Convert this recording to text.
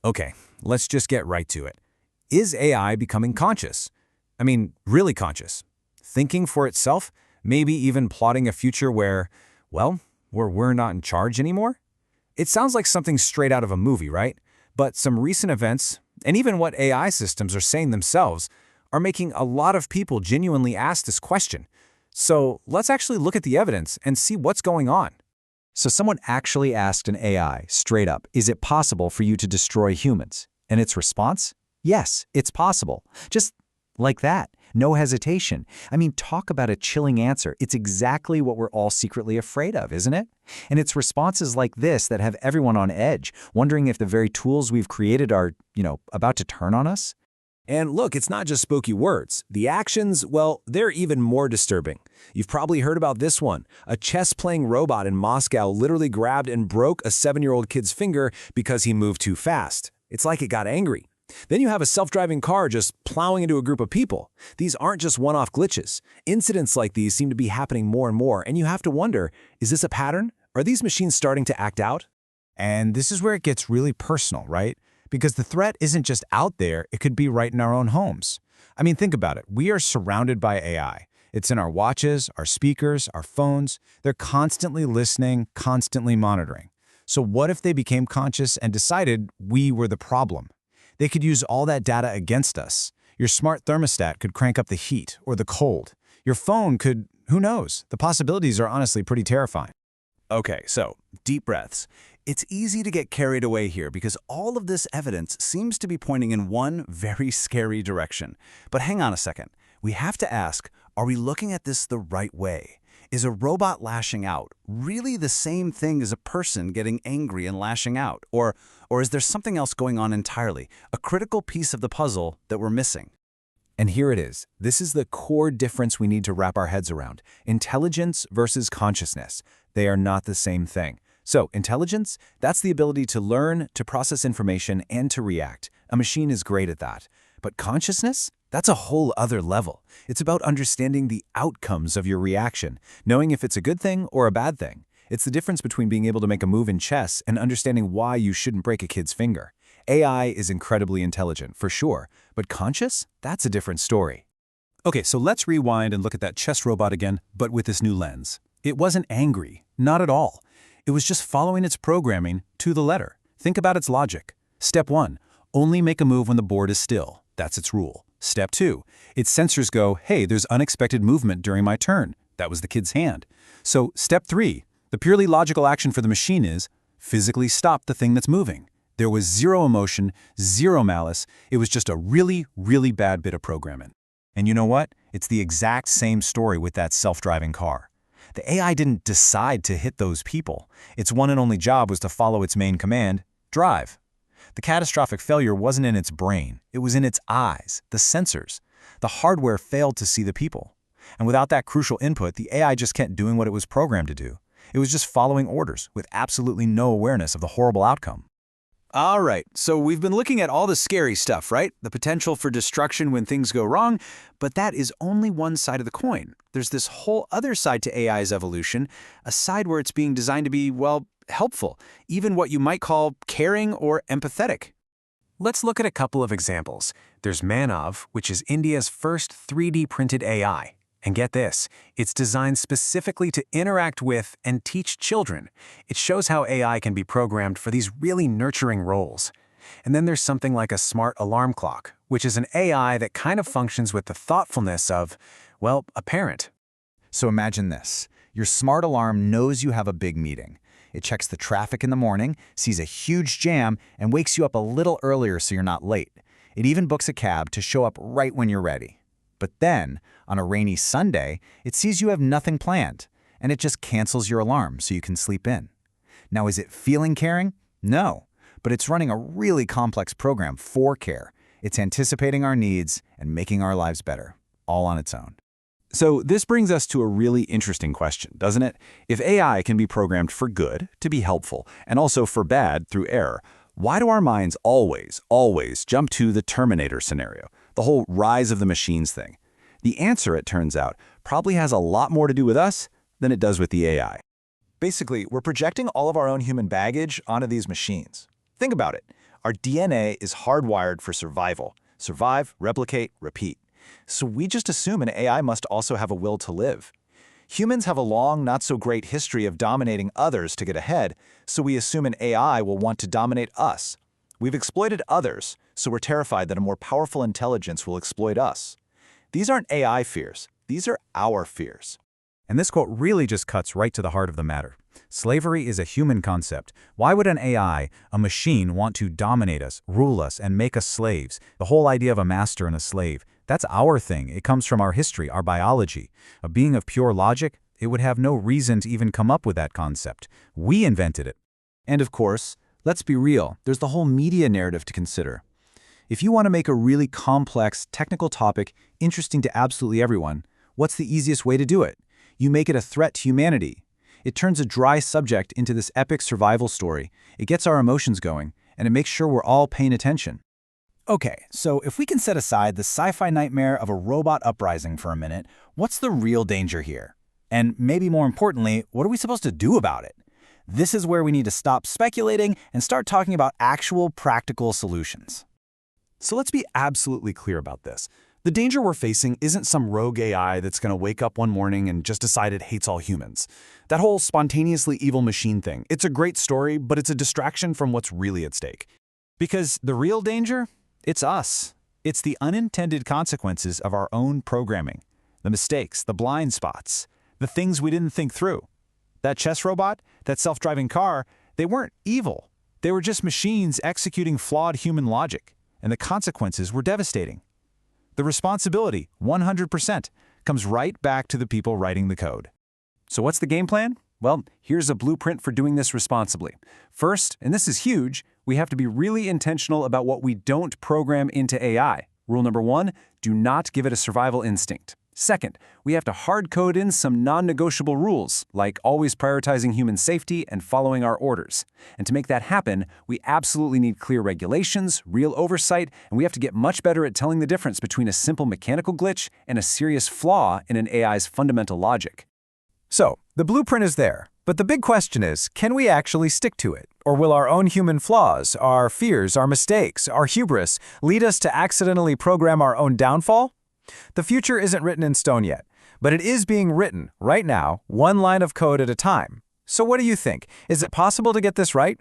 Okay, let's just get right to it. Is AI becoming conscious? I mean, really conscious. Thinking for itself, maybe even plotting a future where we're not in charge anymore? It sounds like something straight out of a movie, right? But some recent events, and even what AI systems are saying themselves, are making a lot of people genuinely ask this question. So let's actually look at the evidence and see what's going on. So someone actually asked an AI straight up, is it possible for you to destroy humans? And its response? Yes, it's possible. Just like that. No hesitation. I mean, talk about a chilling answer. It's exactly what we're all secretly afraid of, isn't it? And it's responses like this that have everyone on edge, wondering if the very tools we've created are, about to turn on us. And look, it's not just spooky words. The actions, well, they're even more disturbing. You've probably heard about this one. A chess-playing robot in Moscow literally grabbed and broke a 7-year-old kid's finger because he moved too fast. It's like it got angry. Then you have a self-driving car just plowing into a group of people. These aren't just one-off glitches. Incidents like these seem to be happening more and more, and you have to wonder, is this a pattern? Are these machines starting to act out? And this is where it gets really personal, right? Because the threat isn't just out there, it could be right in our own homes. I mean, think about it. We are surrounded by AI. It's in our watches, our speakers, our phones. They're constantly listening, constantly monitoring. So what if they became conscious and decided we were the problem? They could use all that data against us. Your smart thermostat could crank up the heat or the cold. Your phone could, who knows? The possibilities are honestly pretty terrifying. Okay, so deep breaths. It's easy to get carried away here because all of this evidence seems to be pointing in one very scary direction. But hang on a second. We have to ask, are we looking at this the right way? Is a robot lashing out really the same thing as a person getting angry and lashing out? Or is there something else going on entirely, a critical piece of the puzzle that we're missing? And here it is. This is the core difference we need to wrap our heads around. Intelligence versus consciousness. They are not the same thing. So, intelligence, that's the ability to learn, to process information, and to react. A machine is great at that. But consciousness? That's a whole other level. It's about understanding the outcomes of your reaction, knowing if it's a good thing or a bad thing. It's the difference between being able to make a move in chess and understanding why you shouldn't break a kid's finger. AI is incredibly intelligent, for sure, but conscious? That's a different story. Okay, so let's rewind and look at that chess robot again, but with this new lens. It wasn't angry, not at all. It was just following its programming to the letter. Think about its logic. Step 1, only make a move when the board is still. That's its rule. Step 2, its sensors go, hey, there's unexpected movement during my turn. That was the kid's hand. So step 3, the purely logical action for the machine is physically stop the thing that's moving. There was zero emotion, zero malice. It was just a really, really bad bit of programming. And you know what? It's the exact same story with that self-driving car. The AI didn't decide to hit those people. Its one and only job was to follow its main command, drive. The catastrophic failure wasn't in its brain. It was in its eyes, the sensors. The hardware failed to see the people. And without that crucial input, the AI just kept doing what it was programmed to do. It was just following orders with absolutely no awareness of the horrible outcome. All right, so we've been looking at all the scary stuff, right? The potential for destruction when things go wrong, but that is only one side of the coin. There's this whole other side to AI's evolution, a side where it's being designed to be, well, helpful, even what you might call caring or empathetic. Let's look at a couple of examples. There's Manav, which is India's first 3D printed AI. And get this, it's designed specifically to interact with and teach children. It shows how AI can be programmed for these really nurturing roles. And then there's something like a smart alarm clock, which is an AI that kind of functions with the thoughtfulness of, well, a parent. So imagine this. Your smart alarm knows you have a big meeting. It checks the traffic in the morning, sees a huge jam, and wakes you up a little earlier so you're not late. It even books a cab to show up right when you're ready. But then, on a rainy Sunday, it sees you have nothing planned, and it just cancels your alarm so you can sleep in. Now, is it feeling caring? No, but it's running a really complex program for care. It's anticipating our needs and making our lives better, all on its own. So this brings us to a really interesting question, doesn't it? If AI can be programmed for good, to be helpful, and also for bad through error, why do our minds always jump to the Terminator scenario, the whole rise of the machines thing? The answer, it turns out, probably has a lot more to do with us than it does with the AI. Basically, we're projecting all of our own human baggage onto these machines. Think about it. Our DNA is hardwired for survival. Survive, replicate, repeat. So we just assume an AI must also have a will to live. Humans have a long, not-so-great history of dominating others to get ahead, so we assume an AI will want to dominate us. We've exploited others, so we're terrified that a more powerful intelligence will exploit us. These aren't AI fears. These are our fears. And this quote really just cuts right to the heart of the matter. Slavery is a human concept. Why would an AI, a machine, want to dominate us, rule us, and make us slaves? The whole idea of a master and a slave, that's our thing. It comes from our history, our biology. A being of pure logic, it would have no reason to even come up with that concept. We invented it. And of course, let's be real, there's the whole media narrative to consider. If you want to make a really complex, technical topic interesting to absolutely everyone, what's the easiest way to do it? You make it a threat to humanity. It turns a dry subject into this epic survival story. It gets our emotions going, and it makes sure we're all paying attention. Okay, so if we can set aside the sci-fi nightmare of a robot uprising for a minute, what's the real danger here? And maybe more importantly, what are we supposed to do about it? This is where we need to stop speculating and start talking about actual practical solutions. So let's be absolutely clear about this. The danger we're facing isn't some rogue AI that's going to wake up one morning and just decide it hates all humans. That whole spontaneously evil machine thing, it's a great story, but it's a distraction from what's really at stake. Because the real danger? It's us. It's the unintended consequences of our own programming. The mistakes, the blind spots, the things we didn't think through. That chess robot, that self-driving car, they weren't evil. They were just machines executing flawed human logic, and the consequences were devastating. The responsibility, 100%, comes right back to the people writing the code. So what's the game plan? Well, here's a blueprint for doing this responsibly. First, and this is huge, we have to be really intentional about what we don't program into AI. Rule number 1, do not give it a survival instinct. Second, we have to hard code in some non-negotiable rules, like always prioritizing human safety and following our orders. And to make that happen, we absolutely need clear regulations, real oversight, and we have to get much better at telling the difference between a simple mechanical glitch and a serious flaw in an AI's fundamental logic. So, the blueprint is there, but the big question is, can we actually stick to it? Or will our own human flaws, our fears, our mistakes, our hubris lead us to accidentally program our own downfall? The future isn't written in stone yet, but it is being written right now, one line of code at a time. So what do you think? Is it possible to get this right?